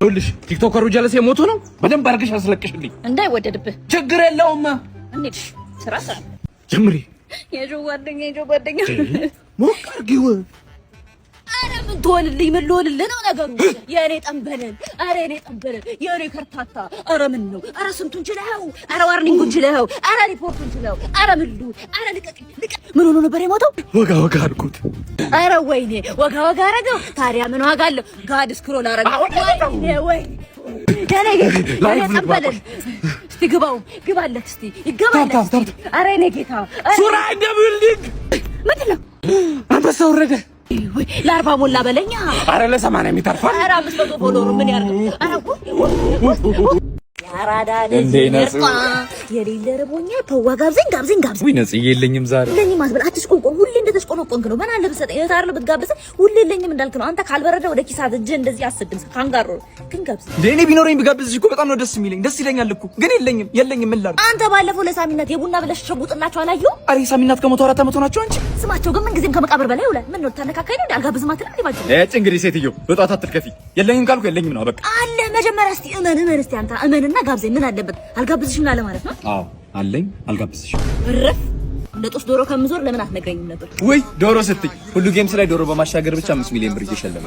ሁልሽ ቲክቶከሩ ጀለስ የሞቱ ነው። በደንብ አድርገሽ አስለቅሽልኝ እንዳይወደድብህ። ችግር የለውም። እንዴ ስራ ጀምሪ። የጆ ጓደኛ ሞቅ አድርጊው። አረ ምን ትሆንልኝ? ምን ልሆንልህ ነው ነገሩ? የኔ ጠንበለል፣ አረ የኔ ጠንበለል፣ የኔ ከርታታ፣ አረ ምን ነው? አረ ስንቱን ችለኸው? አረ ዋርኒንጉን ችለኸው? አረ ሪፖርቱን ችለኸው? አረ ምን ልሁን? አረ ልቀቅ። ምን ሆኖ ነበር የሞተው? ወጋ አድርጉት። አረ ወይኔ ወጋ አረገው። ታዲያ ምን ዋጋ አለው? ጋድ ስክሮል አረገው። ወይ የኔ ጠንበለል፣ እስቲ ግባለት፣ እስቲ ይገባለት። አረ የኔ ጌታ ሱራ እንደብልግ ምንድን ነው? አንበሳ ወረደ። ወይ ለአርባ ሞላ በለኛ። አረ ለ80 የሚተርፋል። አረ 500 ፎሎወር ምን ያርግ? አረ ያራዳ ልጅ የሌለ ረቦኛ ተዋ ጋብዘኝ። ወይ ነጽ የለኝም ዛሬ ለኝ ማስበል አትሽቆንቆን። ሁሌ እንደተሽቆንቆንክ ነው። ምን አለ በሰጠኝ የታርለ ብትጋብዘ ሁሌ ለኝም እንዳልክ ነው። አንተ ካልበረደ ወደ ኪሳት እጅ እንደዚህ አስድም ካንጋሮ ግን ጋብዘ ለኔ ቢኖረኝ ብጋብዝሽ እኮ በጣም ነው ደስ የሚለኝ። ደስ ይለኛል እኮ ግን የለኝም ምን ላድርግ? አንተ ባለፈው ለሳሚናት የቡና ብለሽ ሸጉጥላችሁ አላየሁ? አሬ ሳሚናት ከሞቱ 4 ዓመት ሆናቸው አንቺ ስማቸው ግን ምን ጊዜም ከመቃብር በላይ ይውላል። ምን ነው ታነካካይ ነው? አልጋብዝም አትልም እንዴ? ባጭ እንግዲህ ሴትዮ በጧት አትልከፊ። የለኝም ካልኩ የለኝም ነው በቃ። አለ መጀመሪያ እስቲ እመን እስቲ አንተ እመንና ጋብዘኝ። ምን አለበት? አልጋብዝሽም አለ ማለት ነው። አዎ አለኝ አልጋብዝሽም። እረፍ እንደ ጦስ ዶሮ ከምዞር ለምን አትነግረኝም ነበር? ወይ ዶሮ ስትይ ሁሉ ጌምስ ላይ ዶሮ በማሻገር ብቻ 5 ሚሊዮን ብር እየሸለመ።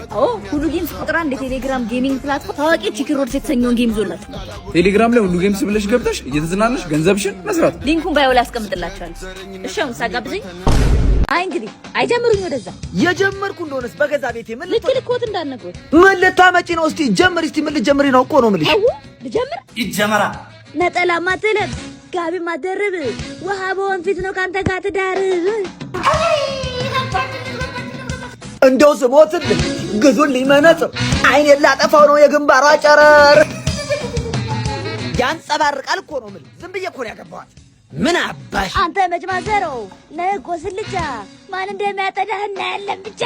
ሁሉ ጌምስ ቁጥር 1 የቴሌግራም ጌሚንግ ፕላትፎርም ታዋቂ ቺክን ሮድስ የተሰኘውን ጌም ይዞላችሁ ቴሌግራም ላይ ሁሉ ጌምስ ብለሽ ገብተሽ እየተዝናናሽ ገንዘብሽን መስራት። ሊንኩን ባዮ ላይ አስቀምጥላችኋለሁ። እሺ አሁን ሳጋብዘኝ። አይ እንግዲህ አይጀምሩኝ። ወደዛ የጀመርኩ እንደሆነስ በገዛ ቤቴ ምን ልክልኮት እንዳነግሮት ምን ልታመጪ ነው? እስቲ ጀምሪ። እስቲ ምን ልጀምሪ ነው እኮ ነው የምልሽ። ልጀምር ይጀመራ። ነጠላ ማትለብስ ጋቢ ማደረብ ውሃ በወንፊት ነው ካንተ ጋር ትዳር። እንደው ስሞትልኝ ግዙልኝ መነጽር አይኔን ላጠፋው ነው የግንባሯ ጨረር። ያንጸባርቃል እኮ ነው የምልህ። ዝም ብዬ እኮ ነው ያገባኋት። ምን አባሽ አንተ መጅማዘሮ ለጎስልቻ ማን እንደሚያጠዳህ እናያለን ብቻ።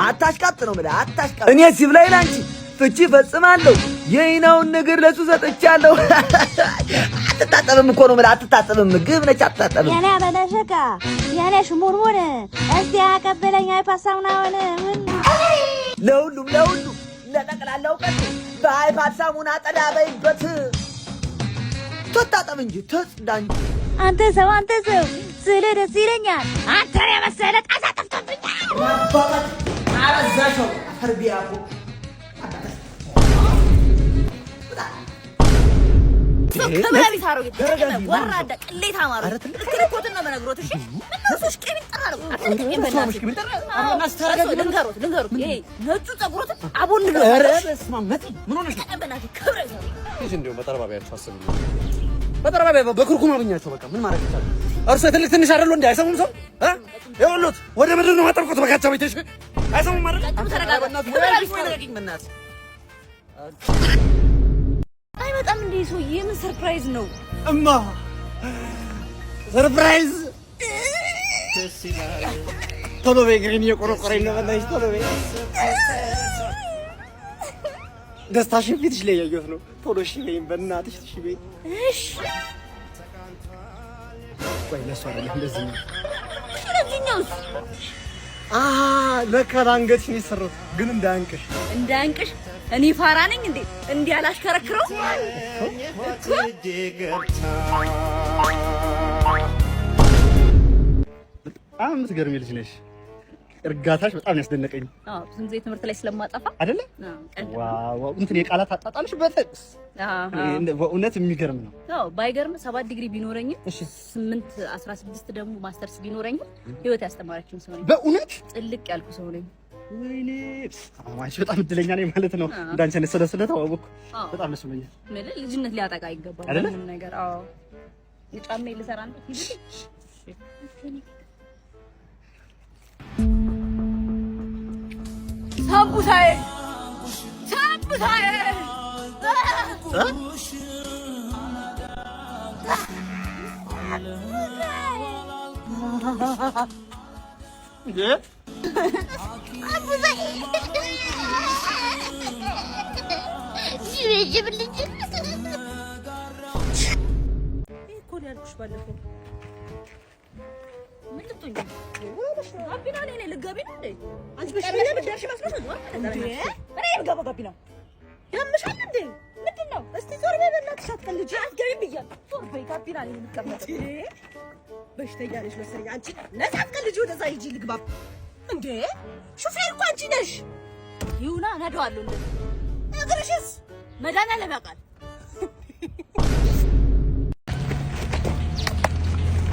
አታሽቃጥ ነው የምልህ አታሽቃጥ። እኔ ሲብላይ ላንቺ ፍቺ ፈጽማለሁ። የይናውን ነገር ለሱ ሰጥቻለሁ። አትታጠብም እኮ ነው የምልህ አትታጠብም። ምግብ ነች አትታጠብም። የኔ አመለሸካ የኔ ሽሙርሙር እስቲ አቀበለኝ አይፓሳሙናውን ለሁሉም ለጠቅላላ እውቀት በአይፓሳሙና ጠዳ በይበት። ተታጠብ እንጂ ተጽዳ እንጂ። አንተ ሰው ስለ ደስ ይለኛል። አንተ የመሰለ ጣሳ ጠፍቶብኛል። አባባት አረዛሽው ተርቢያው ከብራሪ ታሮግ ወራዳ ቅሌታ ማሩ ልክልኮትን ነው መነግሮት። እሺ ምንሱሽ ከምን ጠራው አትልከኝ በእናትህ ልንገሩት ይሄ ነጩ ጸጉሮት አቦን ነው። ኧረ በስመ አብ መጥ ምን ሆነሽ ነው? በእናትህ ክብረ እሺ እንደው በጠረባቢያችሁ አስቡ። በጠረባቢያ በኩርኩም አብኛቸው በቃ ምን ማድረግ ይቻላል? እርሱ ትንሽ አይደሉ እንዴ? አይሰሙም ሰው ይኸውልዎት ወደ ምድር ነው ማጠርቆት በካቻው ቤተሽ አይሰሙም ማለት በእናትህ አይመጣም እንዴ? ሰውዬ ምን ሰርፕራይዝ ነው? እማ ሰርፕራይዝ ቶሎ በይ ግን እየቆረቆረኝ ነው። በእናትሽ ቶሎ በይ። ደስታሽን ፊትሽ ላይ ያየሁት ነው። ቶሎ እሺ በይኝ በእናትሽ እሺ በይ። እሺ ቆይ ለእሱ አይደለም እንደዚህ ነው። ስለዚህኛውስ ለካ አንገትሽን የሰራሁት ግን እንዳያንቅሽ እኔ ፋራ ነኝ እንዴ? እንዲህ አላሽከረክረው። በጣም የምትገርሚ ልጅ ነሽ። እርጋታሽ በጣም ያስደነቀኝ። ብዙ ጊዜ ትምህርት ላይ ስለማጠፋ አይደለ? ዋው እንትን የቃላት አጣጣልሽ በተስ በእውነት የሚገርም ነው። ባይገርም 7 ዲግሪ ቢኖረኝ 8 16 ደግሞ ማስተርስ ቢኖረኝ ህይወት ያስተማረችኝ ሰው ነኝ። በእውነት ጥልቅ ያልኩ ሰው ነኝ። ወይኔ አንቺ በጣም እድለኛ ነኝ ማለት ነው። እንዳንቺ አይነት ስለተዋወቅኩ በጣም ደስ ብሎኛል። ልጅነት ሊያጠቃ ይገባል ምንም ነገር። የጫማ ልሰራ ነው ሳምቡሳዬ አልገባ ጋቢና ያምሻል እንዴ ምንድነው እስቲ ዞር በይ በእናትሽ አትቀልጂ አትገቢም ብያለሁ ዞር በይ ጋቢና ላይ የምትቀመጥ በሽተኛ ነሽ መሰለኝ አንቺ ነፃ አትቀልጂ ወደዛ ሂጂ ልግባ እንዴ ሹፌር እኮ አንቺ ነሽ ይሁና ነዳዋለሁ እንዴ እግርሽስ መድኃኒዓለም ያውቃል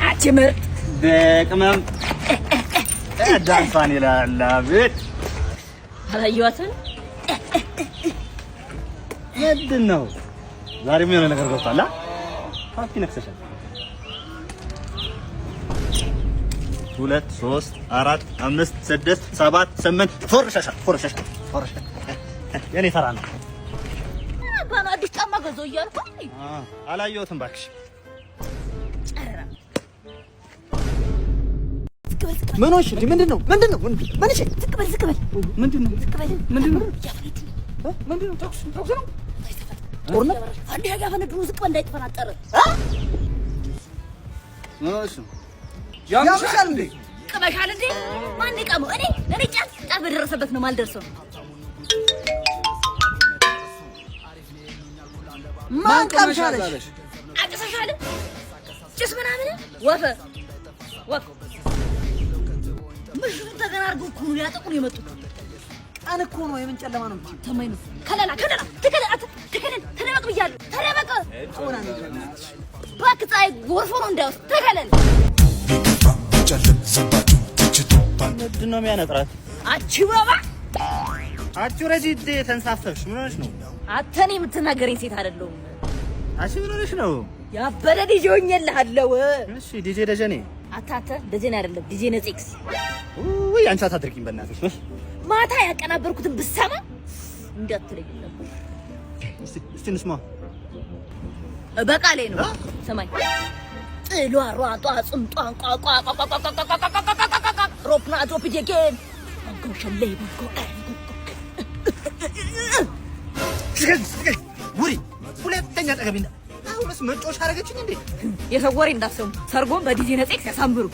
አንቺ ምርጥ በቅመም ዳንሳን ይላል አቤት አላየኋትም ምንድን ነው ዛሬ ምን የሆነ ነገር ገብቷል ፓርቲ ነክሰሻል 2 3 4 5 6 7 8 ፎርሻሻ የኔ ተራ ነው ባና አዲስ ጫማ ገዛው እያልኩ አላየሁትም እባክሽ ምን ሆንሽ ምንድነው ምንሽ ዝቅ በል ምንድነው ተኩስ ነው ጦርነት አንዴ ያጋፈነዱ ዝቅ በል እንዳይተፈናጠረ ያምሻል እንዴ ቅመሻል እንዴ ማን ይቀመው እኔ ጫት በደረሰበት ነው ማልደርሰው ማን ቀምሻለሽ አጥሰሻል ጭስ ምናምን ወፈ ምሽቱ ተገናርገው እኮ ነው ያጠቁን የመጡት ቀን እኮ ነው የምን ጨለማ ነው ተማይ ነው ከለላ ተደበቅ ብያለሁ ተደበቅ ጦና ነው ባክታይ ጎርፎ ነው እንዳውስ ተከለል ምንድን ነው የሚያነጥራት አቺ ባባ አቺ ረጂት ተንሳፈሽ ምን ሆነሽ ነው አተኔ የምትናገረኝ ሴት አይደለሁም አቺ ምን ሆነሽ ነው ያበረ ዲጄ ሆኜልሃለሁ እሺ ዲጄ ደጀኔ አታተ ደጀኔ አይደለም ዲጄ ነጽክስ ወይ አንቺ አታድርቂኝ በእናትሽ ማታ ያቀናበርኩትን ብሰማ እንዳትለኝ ነበር እስቲ እንስማ በቃሌ ነው ሰማይ ጥሏ ሯጧ ጽምጧን ቋቋ ሮፕና ጆፒጄኬን አንጎሸለይ በጎ ውሪ ሁለተኛ ጠገቢና አሁንስ መጮሽ አደረገችኝ እንዴ የሰው ወሬ እንዳሰሙ ሰርጎን በዲጄ ነጽክስ ያሳምሩ